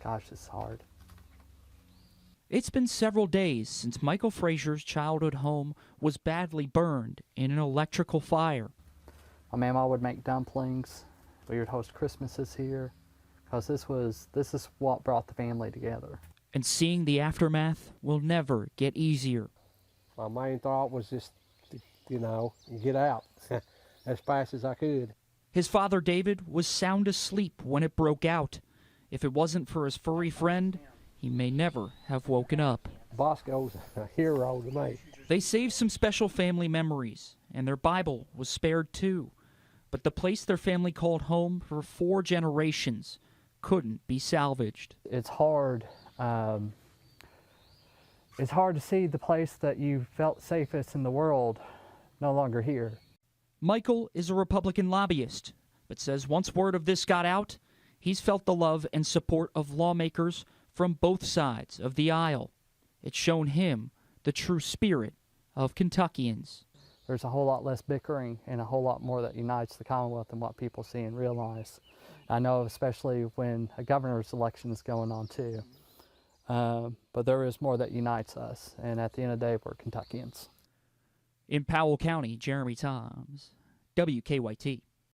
gosh, it's hard. It's been several days since Michael Frazier's childhood home was badly burned in an electrical fire. My mama would make dumplings. We would host Christmases here, because this is what brought the family together. And seeing the aftermath will never get easier. My main thought was just, get out as fast as I could. His father, David, was sound asleep when it broke out. If it wasn't for his furry friend, he may never have woken up. Bosco's a hero to me. They saved some special family memories, and their Bible was spared too. But the place their family called home for 4 generations couldn't be salvaged. It's hard. It's hard to see the place that you felt safest in the world no longer here. Michael is a Republican lobbyist, but says once word of this got out, he's felt the love and support of lawmakers from both sides of the aisle. It's shown him the true spirit of Kentuckians. There's a whole lot less bickering and a whole lot more that unites the Commonwealth than what people see and realize. I know especially when a governor's election is going on too. But there is more that unites us, and at the end of the day, we're Kentuckians. In Powell County, Jeremy Toms, WKYT.